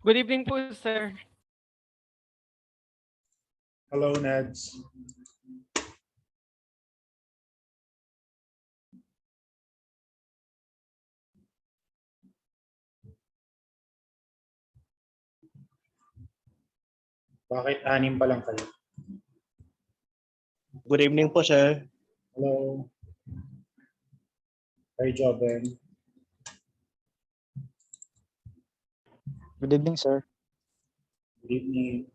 Good evening po, sir. Hello, Neds. Bakit anim pa lang kayo? Good evening po, sir. Hello. Hi, Joben. Good evening, sir. Good evening.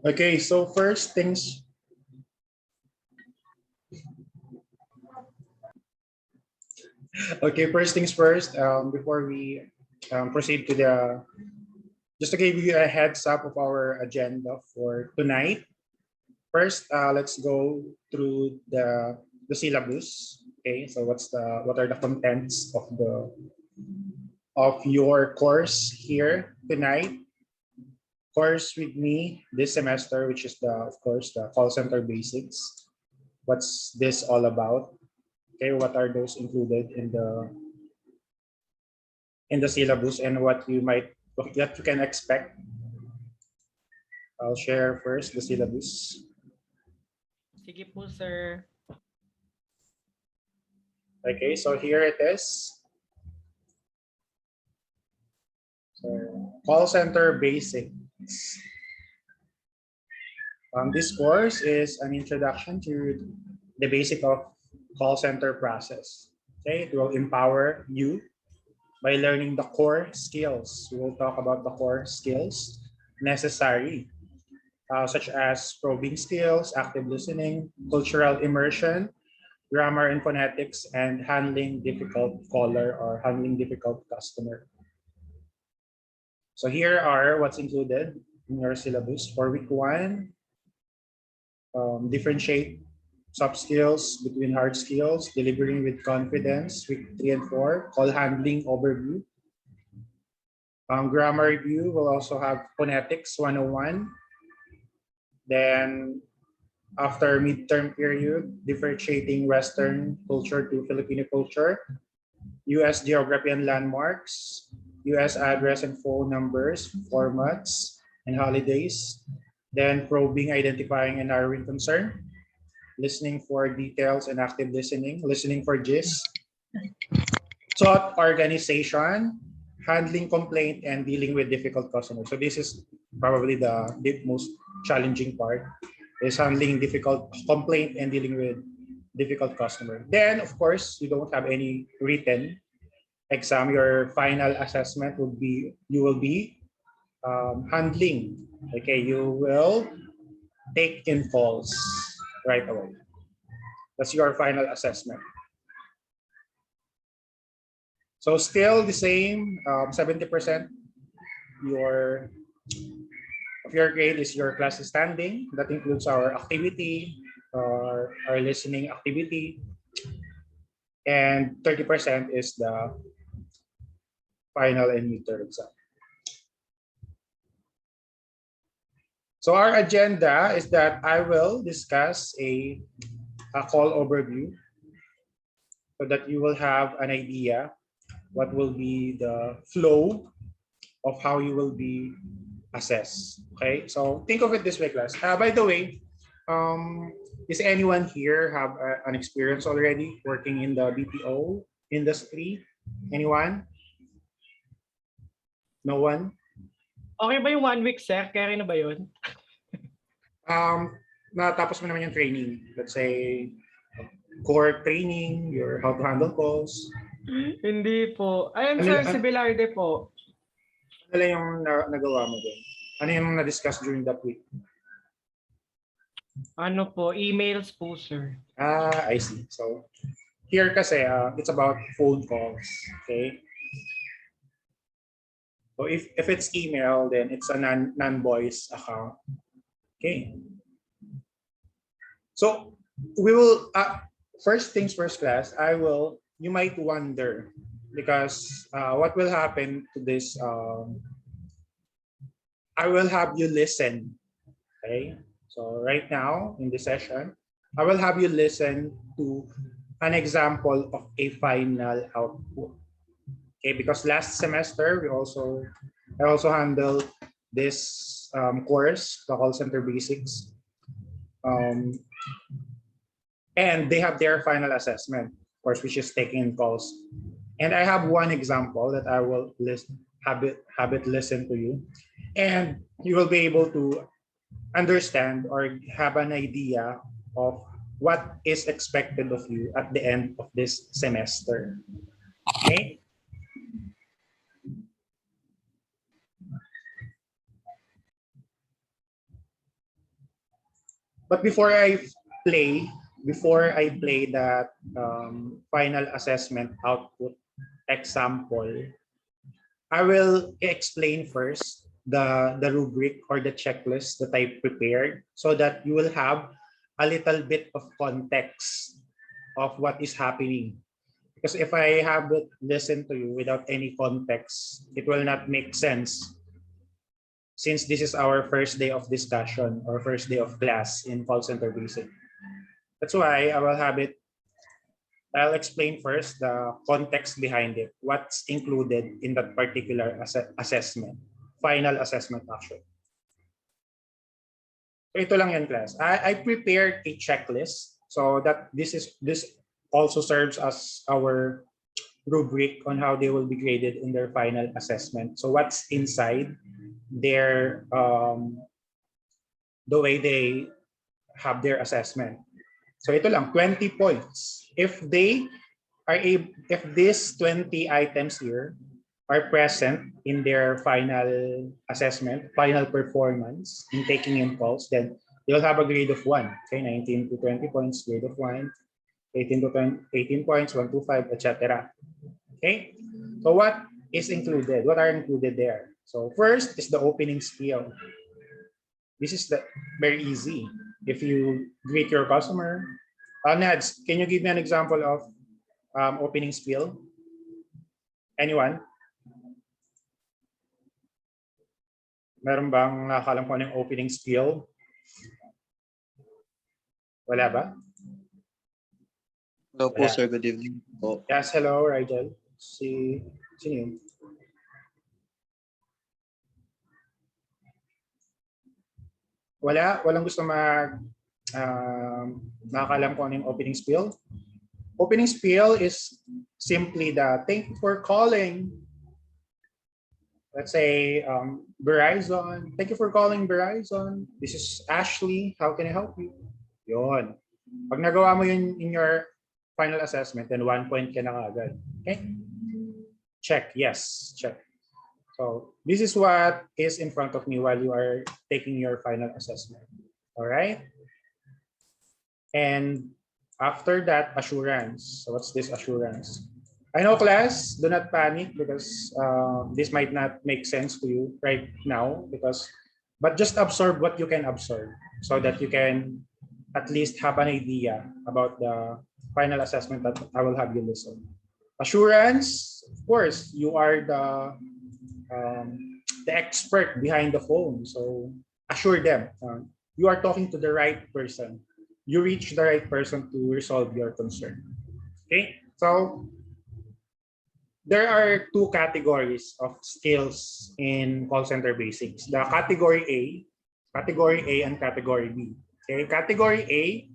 Okay, so first things first things first. Before we proceed to just to give you a heads up of our agenda for tonight. First, let's go through the syllabus. Okay, so what are the contents of your course here tonight? Course with me this semester, which is of course the call center basics. What's this all about? Okay, what are those included in the syllabus and what you can expect? I'll share first the syllabus. Sige po, sir. Okay, so here it is. So, call center basics. This course is an introduction to the basic of call center process. Okay, it will empower you by learning the core skills. We will talk about the core skills necessary, such as probing skills, active listening, cultural immersion, grammar and phonetics, and handling difficult caller or handling difficult customer. So here are what's included in your syllabus for week 1. Differentiate soft skills between hard skills, delivering with confidence, week 3 and 4, call handling overview. Grammar review will also have phonetics 101. Then after midterm period, differentiating Western culture to Filipino culture, US geography and landmarks, US address and phone numbers, formats, and holidays. Then probing, identifying, and narrowing concern, listening for details and active listening for gist, thought organization, handling complaint, and dealing with difficult customers. So this is probably the most challenging part, is handling difficult complaint and dealing with difficult customer. Then, of course, you don't have any written exam. Your final assessment will be, you will be handling. Okay, you will take in calls right away. That's your final assessment. So still the same, 70% your of your grade is your class standing. That includes our activity, our listening activity, and 30% is the final and midterm exam. So our agenda is that I will discuss a call overview so that you will have an idea what will be the flow of how you will be assessed. Okay, so think of it this way, class. By the way, does anyone here have an experience already working in the BPO industry? Anyone? No one? Okay ba yung 1 week, sir? Kaya na ba yun? Natapos mo naman yung training. Let's say, core training, your how to handle calls. Hindi po. Ayun, Ano- sir, ano- si Belarde po. Ano lang yung nagawa mo din? Ano yung na-discuss during that week? Ano po, emails po, sir. I see. So, here kasi, it's about phone calls. Okay? So, if it's email, then it's a non-voice account. Okay? So, we will, first things first, class, you might wonder, because what will happen to this, I will have you listen. Okay? So right now in this session, I will have you listen to an example of a final output. Okay, because last semester I also handled this course, the call center basics, and they have their final assessment, of course, which is taking calls. And I have one example that I will have it listen to you, and you will be able to understand or have an idea of what is expected of you at the end of this semester. Okay? But before I play that final assessment output example, I will explain first the rubric or the checklist that I prepared so that you will have a little bit of context of what is happening. Because if I have it listen to you without any context, it will not make sense, since this is our first day of discussion or first day of class in call center basic. That's why I'll explain first the context behind it, what's included in that particular assessment, final assessment action. So ito lang yan, class. I prepared a checklist so that this also serves as our rubric on how they will be graded in their final assessment. So what's inside their the way they have their assessment. So ito lang, 20 points. If these 20 items here are present in their final assessment, final performance in taking in calls, then they'll have a grade of 1. Okay, 19 to 20 points, grade of 1, 18 to 18 points, 1 to 5, etc. Okay, so what is included? What are included there? So first is the opening spiel. This is very easy. If you greet your customer, Nads, can you give me an example of opening spiel? Anyone? Meron bang nakakalam ko ano yung opening spiel? Wala ba? Hello po, Wala. sir. Good evening po. Yes, hello, Rigel. Sino yun? Walang gusto nakakalam ko ano yung opening spiel. Opening spiel is simply the thank you for calling. Let's say Verizon. Thank you for calling Verizon. This is Ashley. How can I help you? Yon. Pag nagawa mo yun in your final assessment, then 1 point ka na agad. Okay? Check. Yes. Check. So this is what is in front of me while you are taking your final assessment. All right? And after that, assurance. So what's this assurance? I know, class, do not panic because this might not make sense to you right now, but just absorb what you can absorb so that you can at least have an idea about the final assessment that I will have you listen. Assurance, of course, you are the expert behind the phone, so assure them you are talking to the right person. you reach the right person to resolve your concern. Okay, so there are two categories of skills in call center basics. The category A and category B. Okay, category A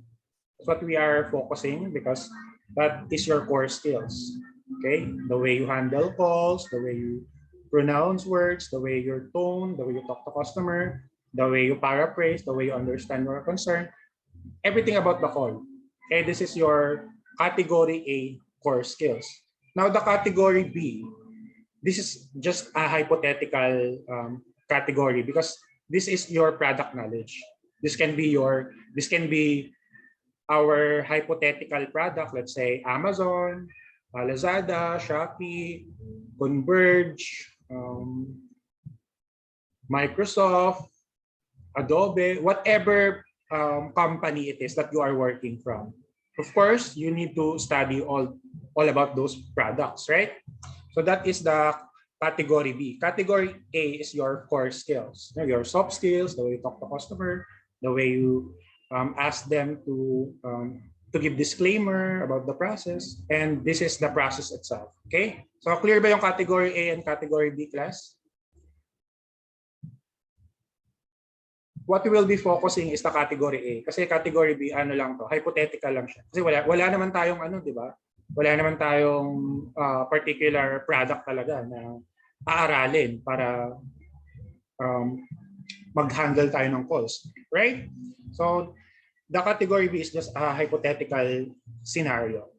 is what we are focusing because that is your core skills. Okay, the way you handle calls, the way you pronounce words, the way your tone, the way you talk to customer, the way you paraphrase, the way you understand your concern, everything about the call. Okay, this is your category A core skills. Now the category B, this is just a hypothetical category because this is your product knowledge. This can be our hypothetical product, let's say Amazon, Lazada, Shopee, Converge, Microsoft, Adobe, whatever company it is that you are working from. Of course, you need to study all about those products, right? So that is the category B. Category A is your core skills, your soft skills, the way you talk to customer, the way you ask them to give disclaimer about the process, and this is the process itself. Okay? So clear ba yung category A and category B, class? What we will be focusing is the category A. Kasi category B, ano lang to, hypothetical lang siya. Kasi wala naman tayong ano, di ba? Wala naman tayong particular product talaga na aaralin para mag-handle tayo ng calls. Right? So, the category B is just a hypothetical scenario.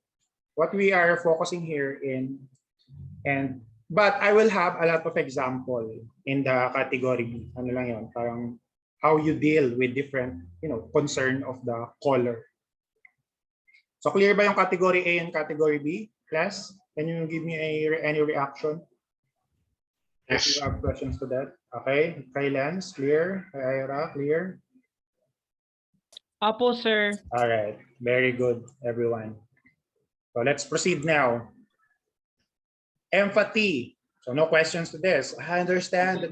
What we are focusing here but I will have a lot of example in the category B. Ano lang yun, parang how you deal with different, concern of the caller. So clear ba yung category A and category B, class? Can you give me any reaction? Yes. If you have questions to that. Okay, kay Lance, clear? Kay Ira, clear? Apo, sir. All right, very good, everyone. So let's proceed now. Empathy. So no questions to this. I understand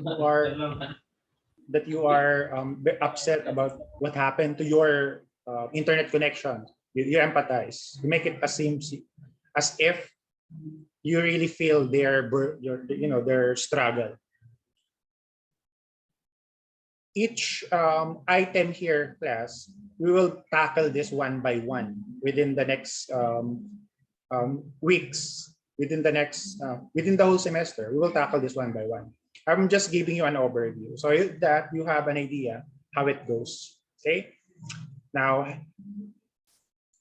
that you are upset about what happened to your internet connection. You empathize. You make it as if you really feel their struggle. Each item here, class, we will tackle this one by one within the next weeks. Within the whole semester, we will tackle this one by one. I'm just giving you an overview so that you have an idea how it goes. Okay. Now,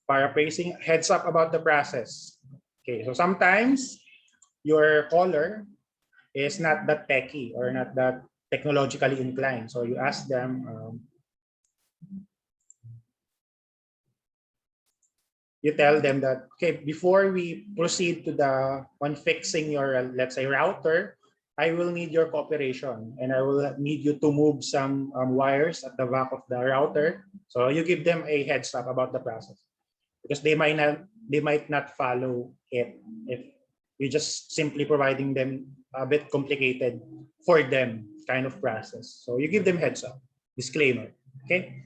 paraphrasing, heads up about the process. Okay. So sometimes your caller is not that techy or not that technologically inclined. So you ask them, you tell them that, okay, before we proceed to on fixing your, let's say, router, I will need your cooperation and I will need you to move some wires at the back of the router. So you give them a heads up about the process because they might not follow it if you're just simply providing them a bit complicated for them kind of process. So you give them heads up, disclaimer. Okay.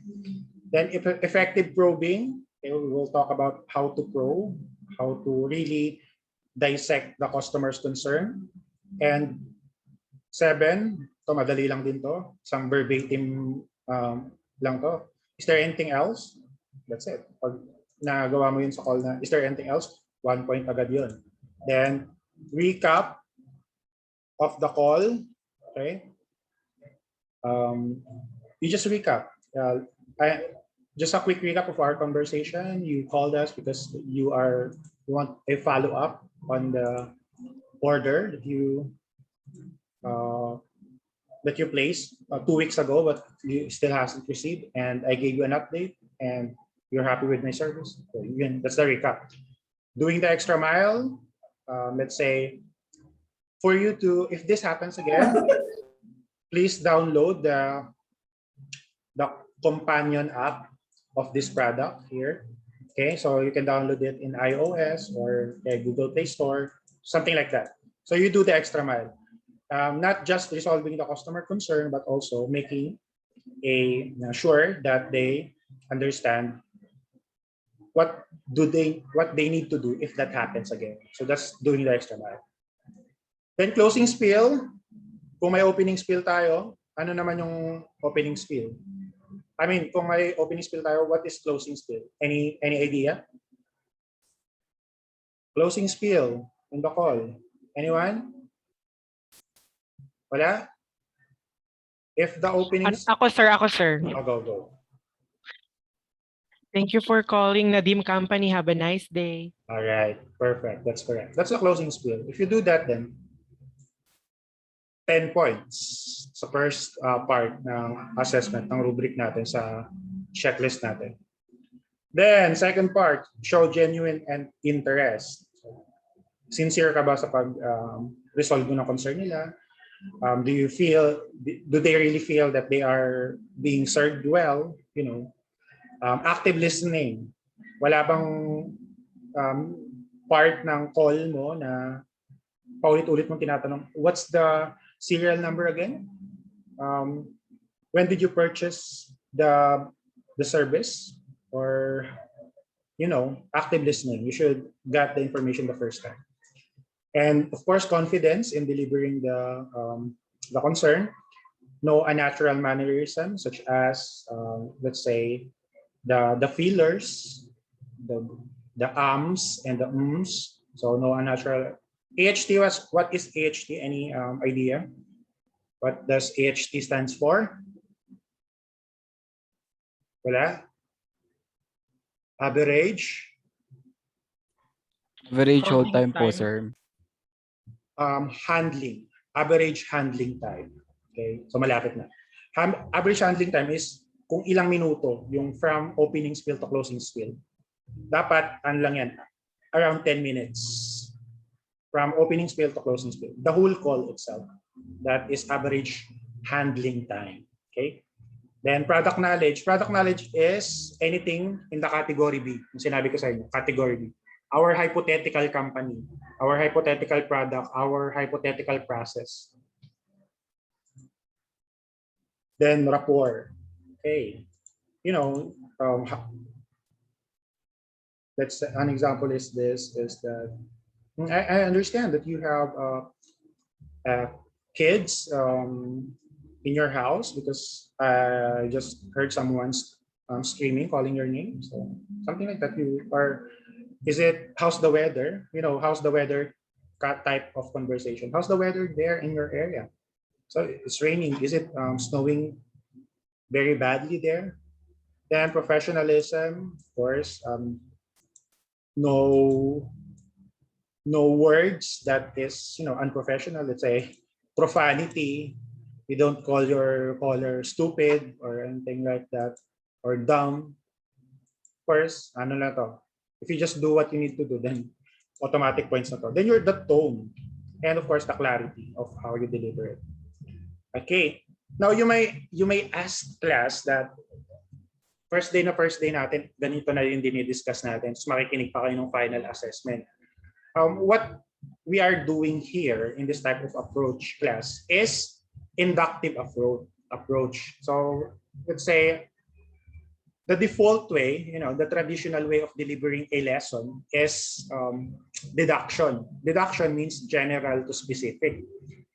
Then effective probing. Okay, we will talk about how to probe, how to really dissect the customer's concern. And 7, to madali lang din to, isang verbatim lang to. Is there anything else? That's it. Pag nagawa mo yun sa call na, is there anything else? 1 point agad yun. Then, recap of the call. Okay. You just recap. Just a quick recap of our conversation. You called us because you want a follow-up on the order that you placed 2 weeks ago, but you still hasn't received. And I gave you an update, and you're happy with my service. So again, that's the recap. Doing the extra mile. Let's say, for you to, if this happens again, please download the companion app of this product here. Okay, so you can download it in iOS or Google Play Store, something like that. So you do the extra mile, not just resolving the customer concern, but also making sure that they understand what they need to do if that happens again. So that's doing the extra mile. Then closing spiel. Kung may opening spiel tayo, ano naman yung opening spiel? I mean, kung may opening spiel tayo, what is closing spiel? Any idea? Closing spiel in the call. Anyone? Wala? If the opening... Ako sir. Oh, go. Thank you for calling Nadim Company. Have a nice day. All right, perfect. That's correct. That's a closing spiel. If you do that, then 10 points sa first part ng assessment ng rubric natin sa checklist natin. Then, second part, show genuine and interest. Sincere ka ba sa pag-resolve mo ng concern nila? Do they really feel that they are being served well? Active listening. Wala bang part ng call mo na paulit-ulit mong tinatanong, what's the serial number again? When did you purchase the service? Or, active listening. You should get the information the first time. And of course, confidence in delivering the concern. No unnatural mannerism, such as, let's say, the fillers, the ums and the ums. So no unnatural. AHT what is AHT? Any idea? What does AHT stands for? Wala? Average? Average hold Processing time po, time. sir. Handling. Average handling time. Okay, so malapit na. Average handling time is kung ilang minuto yung from opening spiel to closing spiel. Dapat, lang yan, around 10 minutes. From opening spiel to closing spiel. The whole call itself. That is average handling time. Okay? Then product knowledge. Product knowledge is anything in the category B. Yung sinabi ko sa inyo, category B. Our hypothetical company, our hypothetical product, our hypothetical process. Then rapport. Okay. Let's an example is this, is that I understand that you have kids in your house because I just heard someone's screaming, calling your name. So something like that. Is it how's the weather? How's the weather? Type of conversation. How's the weather there in your area? So it's raining. Is it snowing very badly there? Then professionalism, of course. No words that is unprofessional. Let's say profanity. You don't call your caller stupid or anything like that, or dumb. Of course, ano na to. If you just do what you need to do, then automatic points na to. Then the tone, and of course the clarity of how you deliver it. Okay. Now you may ask class that first day natin, ganito na yung dinidiscuss natin. So makikinig pa kayo ng final assessment. What we are doing here in this type of approach class is inductive approach. So let's say the default way, the traditional way of delivering a lesson is deduction. Deduction means general to specific.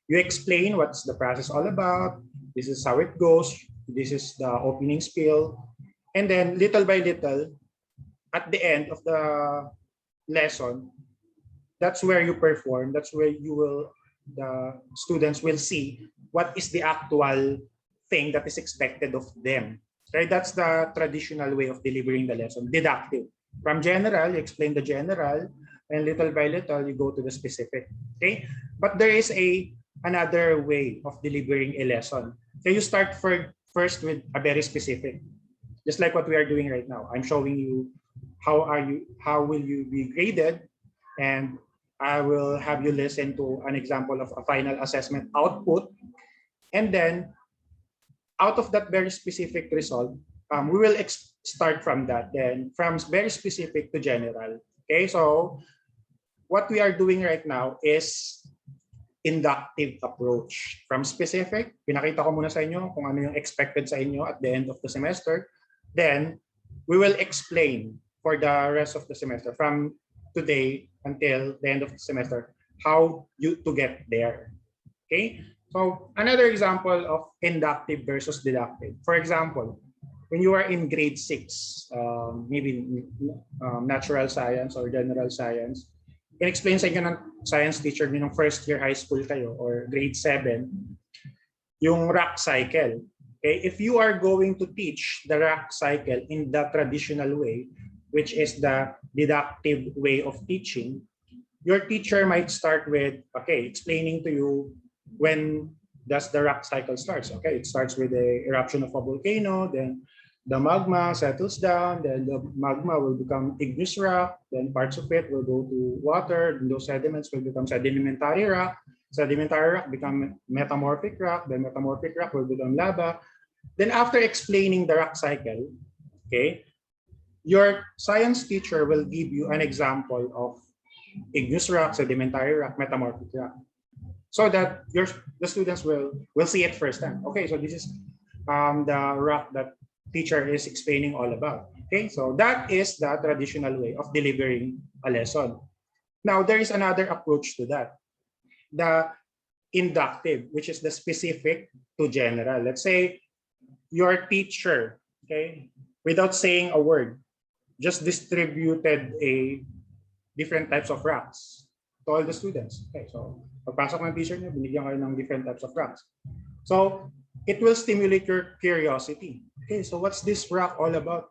You explain what's the process all about. This is how it goes. This is the opening spiel. And then little by little, at the end of the lesson, that's where you perform. That's where the students will see what is the actual thing that is expected of them. Okay, that's the traditional way of delivering the lesson, deductive. From general, you explain the general, and little by little, you go to the specific. Okay, but there is another way of delivering a lesson. So you start first with a very specific, just like what we are doing right now. I'm showing you how will you be graded, and I will have you listen to an example of a final assessment output, and then out of that very specific result, we will start from that, then from very specific to general. Okay, so what we are doing right now is inductive approach. From specific, pinakita ko muna sa inyo kung ano yung expected sa inyo at the end of the semester. Then we will explain for the rest of the semester, from today until the end of the semester, how you to get there. Okay, so another example of inductive versus deductive. For example, when you are in grade 6, maybe natural science or general science, in-explain sa inyo ng science teacher niyo nung first year high school kayo or grade 7, yung rack cycle. Okay, if you are going to teach the rack cycle in the traditional way, which is the deductive way of teaching, your teacher might start with, okay, explaining to you when does the rock cycle starts. Okay, it starts with the eruption of a volcano, then the magma settles down, then the magma will become igneous rock, then parts of it will go to water, and those sediments will become sedimentary rock. Sedimentary rock become metamorphic rock, then metamorphic rock will become lava. Then after explaining the rock cycle, okay, your science teacher will give you an example of igneous rock, sedimentary rock, metamorphic rock, so that the students will see it firsthand. Okay, so this is the rock that teacher is explaining all about. Okay, so that is the traditional way of delivering a lesson. Now, there is another approach to that, the inductive, which is the specific to general. Let's say your teacher, okay, without saying a word, just distributed a different types of rocks to all the students. Okay, so pagpasok ng teacher niyo, binigyan kayo ng different types of rocks. So it will stimulate your curiosity. Okay, so what's this rock all about,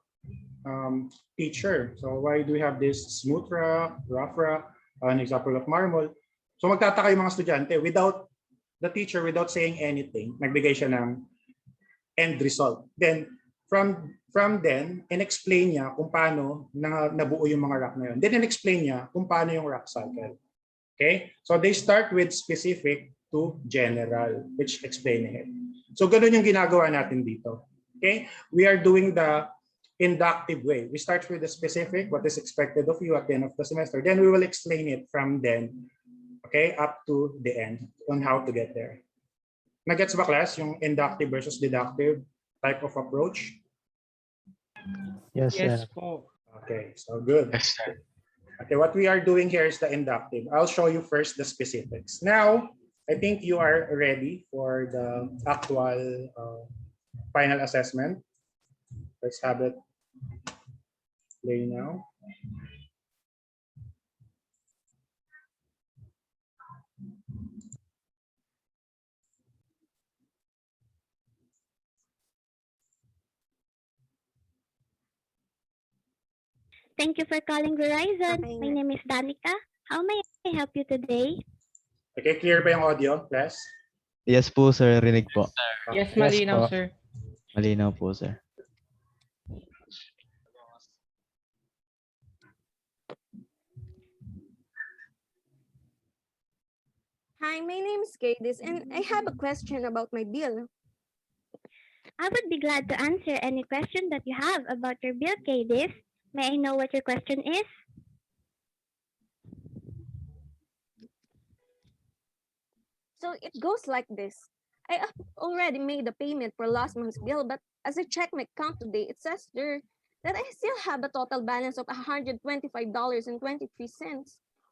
teacher? So why do we have this smooth rock, rough rock, an example of marble? So magtataka yung mga estudyante, without the teacher, without saying anything, nagbigay siya ng end result. Then from then, in-explain niya kung paano nabuo yung mga rock na yun. Then in-explain niya kung paano yung rock cycle. Okay? So they start with specific to general, which explaining it. So ganun yung ginagawa natin dito. Okay? We are doing the inductive way. We start with the specific, what is expected of you at the end of the semester. Then we will explain it from then, okay, up to the end on how to get there. Nagets ba class yung inductive versus deductive type of approach? Yes, Yes sir. po. Okay, so good. Yes, sir. Okay, what we are doing here is the inductive. I'll show you first the specifics. Now, I think you are ready for the actual final assessment. Let's have it play now. Thank you for calling Verizon. Okay. My name is Danica. How may I help you today? Okay, clear ba yung audio, class? Yes po, sir. Rinig po. Yes, Yes malinaw, po. sir. Malinaw po, sir. Hi, my name is Kadis, and I have a question about my bill. I would be glad to answer any question that you have about your bill, Kadis. May I know what your question is? So it goes like this. I have already made the payment for last month's bill, but as I check my account today, it says there that I still have a total balance of $125.23.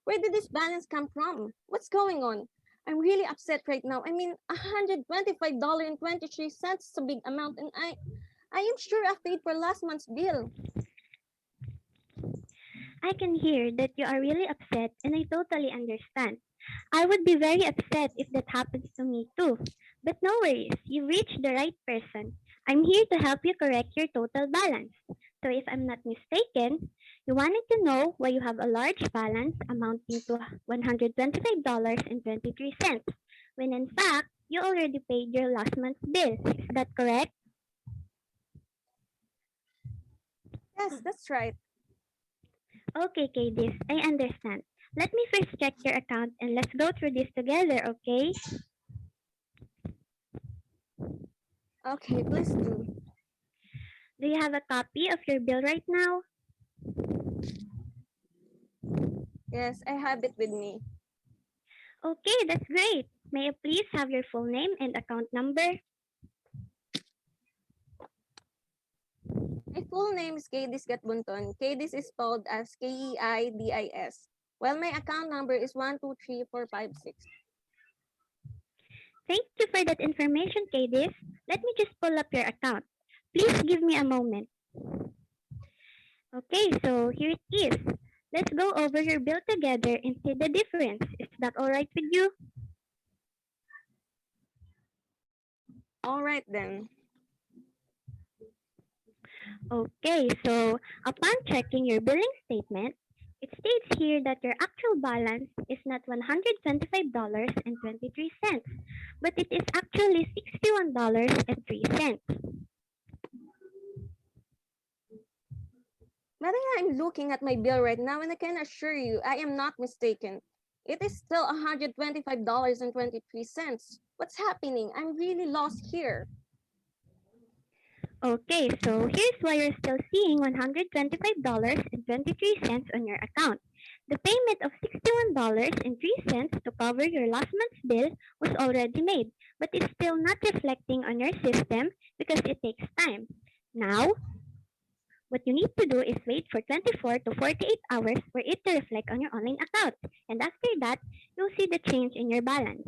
Where did this balance come from? What's going on? I'm really upset right now. I mean, $125.23 is a big amount, and I am sure I paid for last month's bill. I can hear that you are really upset, and I totally understand. I would be very upset if that happens to me too. But no worries, you reached the right person. I'm here to help you correct your total balance. So if I'm not mistaken, you wanted to know why you have a large balance amounting to $125.23, when in fact, you already paid your last month's bill. Is that correct? Yes, that's right. Okay, Kadis, I understand. Let me first check your account and let's go through this together, okay? Okay, please do. Do you have a copy of your bill right now? Yes, I have it with me. Okay, that's great. May I please have your full name and account number? My full name is Keidis Gatbunton. Keidis is spelled as Keidis, while my account number is 123456. Thank you for that information, Kadis. Let me just pull up your account. Please give me a moment. Okay, so here it is. Let's go over your bill together and see the difference. Is that all right with you? All right then. Okay, so upon checking your billing statement, it states here that your actual balance is not $125.23, but it is actually $61.03. But I'm looking at my bill right now and I can assure you I am not mistaken. It is still $125.23. What's happening? I'm really lost here. Okay, so here's why you're still seeing $125.23 on your account. The payment of $61.03 to cover your last month's bill was already made, but it's still not reflecting on your system because it takes time. Now, what you need to do is wait for 24 to 48 hours for it to reflect on your online account. And after that, you'll see the change in your balance.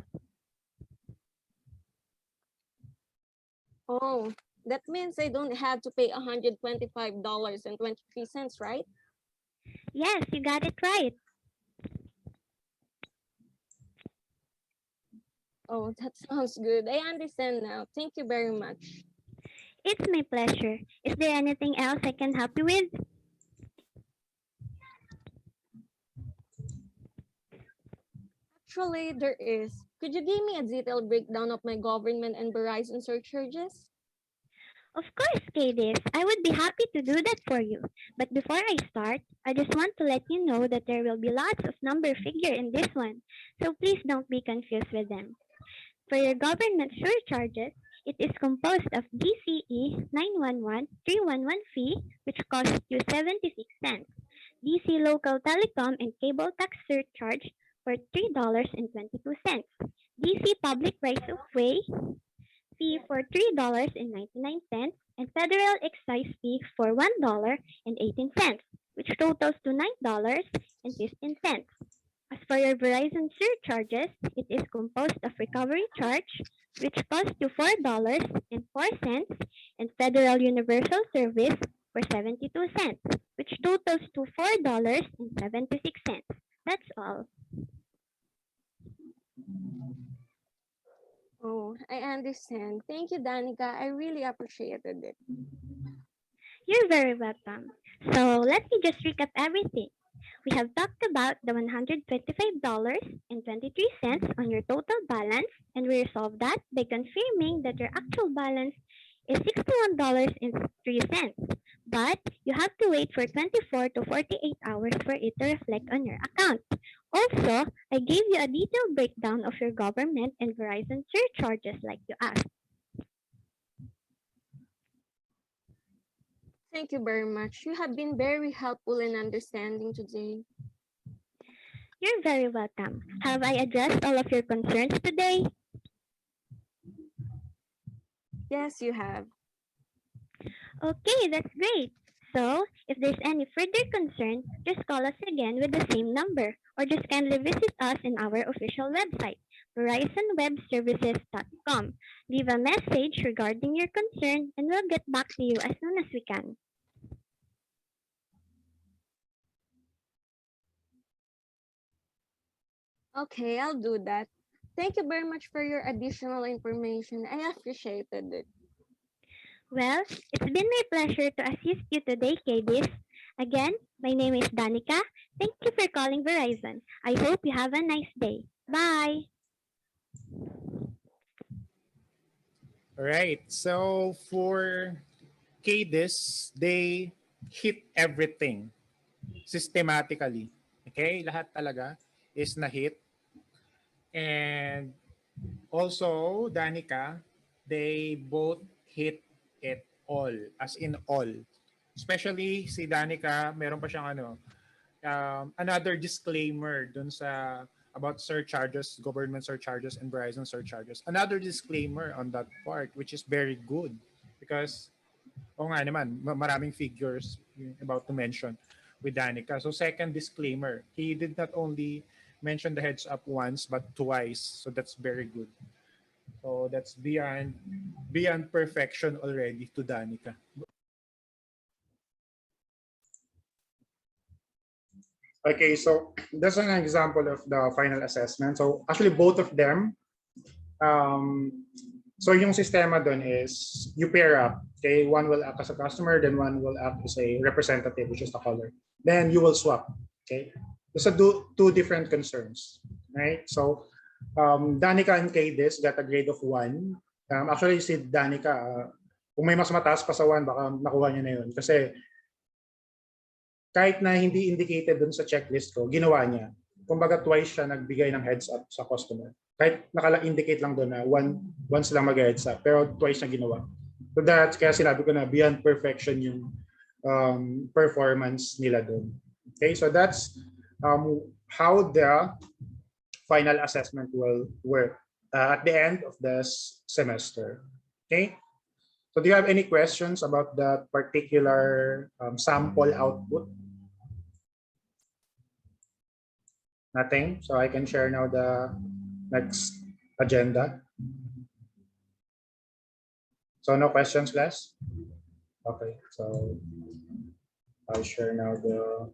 Oh, that means I don't have to pay $125.23, right? Yes, you got it right. Oh, that sounds good. I understand now. Thank you very much. It's my pleasure. Is there anything else I can help you with? Actually, there is. Could you give me a detailed breakdown of my government and Verizon surcharges? Of course, Kadis. I would be happy to do that for you. But before I start, I just want to let you know that there will be lots of number figure in this one. So please don't be confused with them. For your government surcharges, it is composed of DCE 911-311 fee, which costs you 76 cents. DC local telecom and cable tax surcharge for $3.22. DC public rights of way fee for $3.99 and federal excise fee for $1.18, which totals to $9.15. As for your Verizon surcharges, it is composed of recovery charge, which costs you $4.04, and federal universal service for 72 cents, which totals to $4.76. That's all. Oh, I understand. Thank you, Danica. I really appreciated it. You're very welcome. So let me just recap everything. We have talked about the $125.23 on your total balance, and we resolved that by confirming that your actual balance is $61.03. But you have to wait for 24 to 48 hours for it to reflect on your account. Also, I gave you a detailed breakdown of your government and Verizon surcharges like you asked. Thank you very much. You have been very helpful and understanding today. You're very welcome. Have I addressed all of your concerns today? Yes, you have. Okay, that's great. So, if there's any further concern, just call us again with the same number or just kindly visit us in our official website, verizonwebservices.com. Leave a message regarding your concern and we'll get back to you as soon as we can. Okay, I'll do that. Thank you very much for your additional information. I appreciated it. Well, it's been my pleasure to assist you today, Kadis. Again, my name is Danica. Thank you for calling Verizon. I hope you have a nice day. Bye! All right. So for KDIS, they hit everything systematically. Okay? Lahat talaga is na-hit. And also, Danica, they both hit it all, as in all. Especially si Danica, meron pa siyang another disclaimer dun sa about surcharges, government surcharges, and Verizon surcharges. Another disclaimer on that part, which is very good because Oo nga naman, maraming figures about to mention with Danica. So second disclaimer, he did not only mention the heads up once but twice. So that's very good. So that's beyond perfection already to Danica. Okay, so that's an example of the final assessment. So actually both of them, so yung sistema dun is you pair up. Okay, one will act as a customer, then one will act as a representative, which is the caller. Then you will swap. Okay, so two different concerns, right? So Danica and Kaydis got a grade of 1. Actually, si Danica, kung may mas mataas pa sa 1, baka nakuha niya na yun. Kasi kahit na hindi indicated dun sa checklist ko, ginawa niya. Kumbaga twice siya nagbigay ng heads up sa customer. Kahit naka-indicate lang doon na once lang mag-heads up, pero twice na ginawa. So that's kaya sinabi ko na beyond perfection yung performance nila doon. Okay, so that's how the final assessment will work at the end of the semester. Okay, so do you have any questions about that particular sample output? Nothing. So I can share now the next agenda. So no questions, class? Okay, so I'll share now the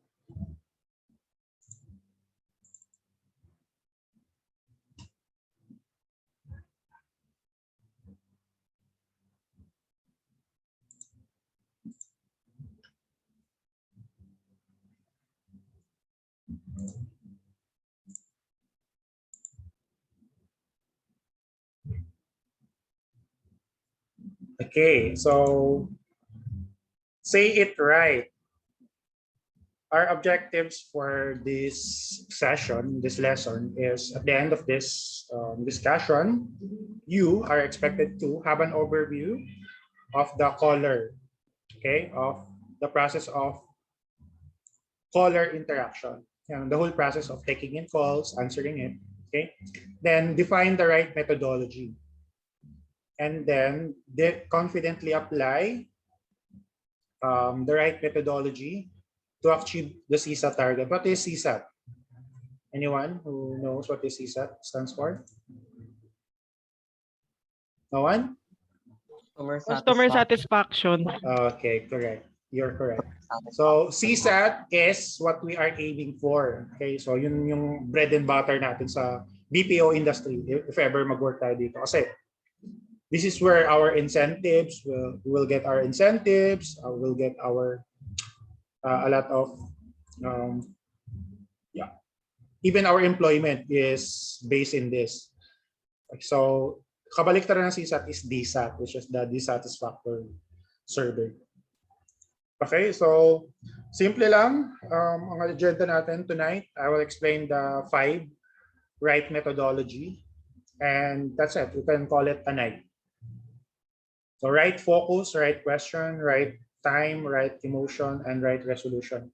Okay, so say it right. Our objectives for this session, this lesson, is at the end of this discussion, you are expected to have an overview of the caller, okay, of the process of caller interaction, the whole process of taking in calls, answering it, okay. Then define the right methodology. And then confidently apply the right methodology to achieve the CSAT target. What is CSAT? Anyone who knows what this CSAT stands for? No one? Customer satisfaction. Okay, correct. You're correct. So CSAT is what we are aiming for. Okay, so yun yung bread and butter natin sa BPO industry if ever mag-work tayo dito. Kasi this is where our incentives will get our incentives. We'll get our a lot of even our employment is based in this. So kabaliktaran ng CSAT is DSAT, which is the dissatisfactory survey. Okay, so simple lang ang agenda natin tonight. I will explain the 5 right methodology, and that's it. You can call it a night. So right focus, right question, right time, right emotion, and right resolution.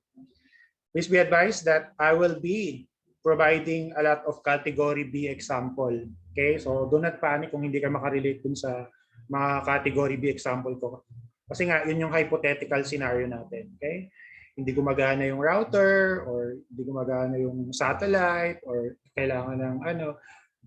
Please be advised that I will be providing a lot of category B example. Okay, so do not panic kung hindi ka makarelate dun sa mga category B example ko. Kasi nga, yun yung hypothetical scenario natin. Okay, hindi gumagana yung router, or hindi gumagana yung satellite, or kailangan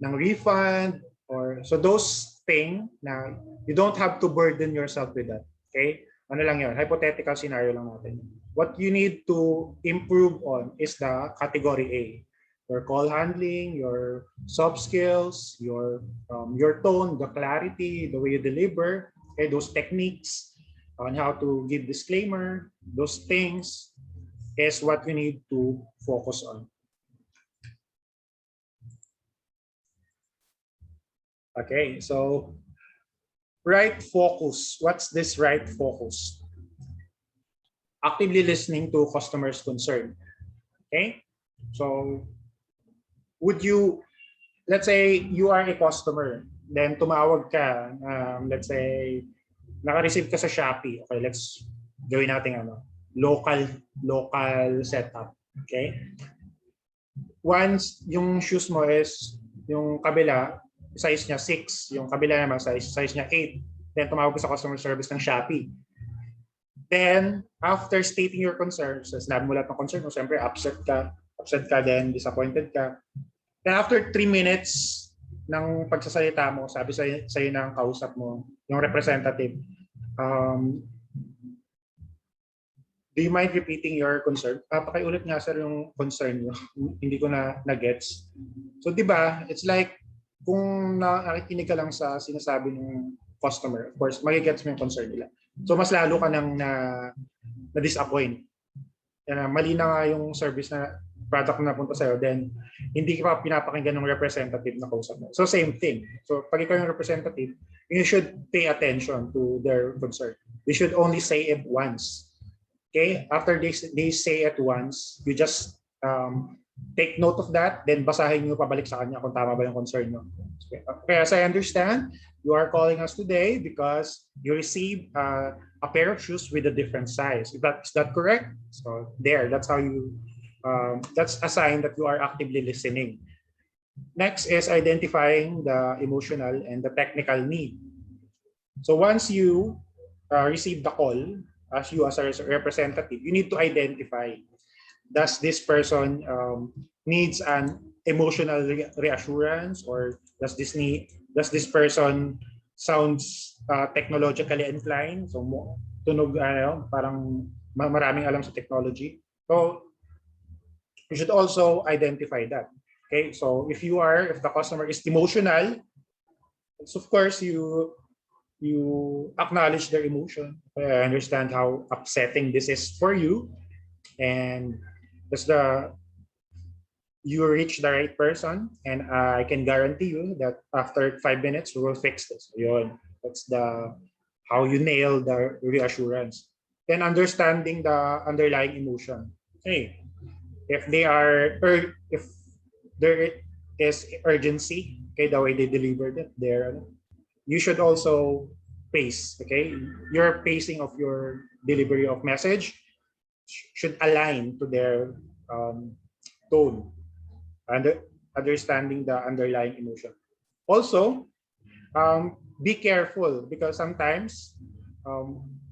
ng refund, or so those things na you don't have to burden yourself with that. Okay? Ano lang yun? Hypothetical scenario lang natin. What you need to improve on is the category A. Your call handling, your soft skills, your tone, the clarity, the way you deliver, okay, those techniques on how to give disclaimer, those things is what you need to focus on. Okay, so right focus. What's this right focus? Actively listening to customers' concern. Okay, so would you, let's say you are a customer, then tumawag ka, let's say naka-receive ka sa Shopee. Okay, let's gawin natin local setup. Okay, once yung shoes mo is yung kabila size niya 6, yung kabila naman size niya 8, then tumawag ko sa customer service ng Shopee. Then, after stating your concerns, so sinabi mo lahat ng concern mo, siyempre upset ka, then disappointed ka. Then after 3 minutes ng pagsasalita mo, sabi sa'yo ng kausap mo, yung representative, do you mind repeating your concern? Pakiulit nga sir yung concern nyo. Hindi ko na-gets. So di ba, it's like, kung nakikinig ka lang sa sinasabi ng customer, of course, magigets mo yung concern nila. So mas lalo ka nang na-disappoint. Mali na nga yung service na product na napunta sa'yo, then hindi ka pa pinapakinggan ng representative na kausap mo. So same thing. So pag ikaw yung representative, you should pay attention to their concern. You should only say it once. Okay? After they say it once, you just take note of that, then basahin nyo pabalik sa kanya kung tama ba yung concern nyo. Okay, as I understand, you are calling us today because you received a pair of shoes with a different size. Is that correct? So there, that's how you, that's a sign that you are actively listening. Next is identifying the emotional and the technical need. So once you receive the call, as you as a representative, you need to identify, does this person needs an emotional reassurance, or does this person sounds technologically inclined, so tunog parang maraming alam sa technology. So you should also identify that. Okay, so if the customer is emotional, so of course you acknowledge their emotion. I understand how upsetting this is for you, and you reach the right person, and I can guarantee you that after 5 minutes we will fix this. Yun. That's how you nail the reassurance. Then understanding the underlying emotion. Okay, if there is urgency, okay, the way they delivered it, you should also pace. Okay, your pacing of your delivery of message should align to their tone, and understanding the underlying emotion. Also, be careful because sometimes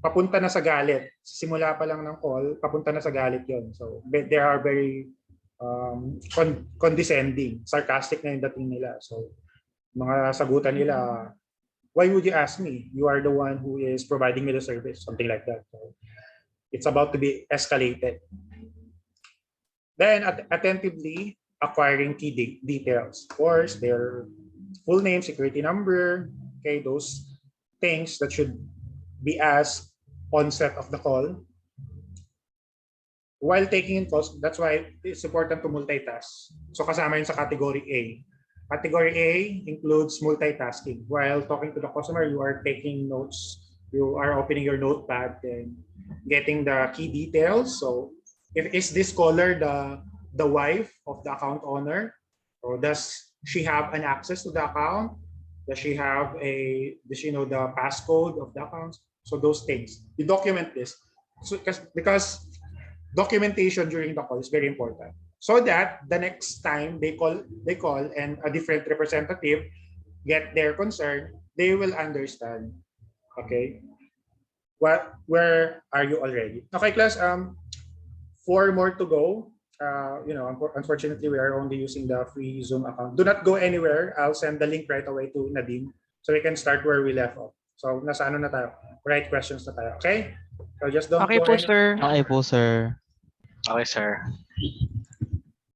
papunta na sa galit. Simula pa lang ng call, papunta na sa galit yon. So they are very condescending, sarcastic na yung dating nila. So mga sagutan nila, why would you ask me? You are the one who is providing me the service, something like that. So it's about to be escalated. Then attentively acquiring key details. Of course, their full name, security number, okay, those things that should be asked onset of the call. While taking in calls, that's why it's important to multitask. So kasama yun sa category A. Category A includes multitasking. While talking to the customer, you are taking notes. You are opening your notepad and getting the key details. So is this caller the wife of the account owner, or does she have an access to the account? Does she know the passcode of the account? So those things, you document this. So because documentation during the call is very important, so that the next time they call and a different representative get their concern, they will understand. Okay, where are you already? Okay, class. 4 more to go. Unfortunately, we are only using the free Zoom account. Do not go anywhere. I'll send the link right away to Nadim so we can start where we left off. So nasa ano na tayo? Right questions na tayo. Okay? So just don't Okay go po, anywhere. sir. Okay po, sir. Okay, sir.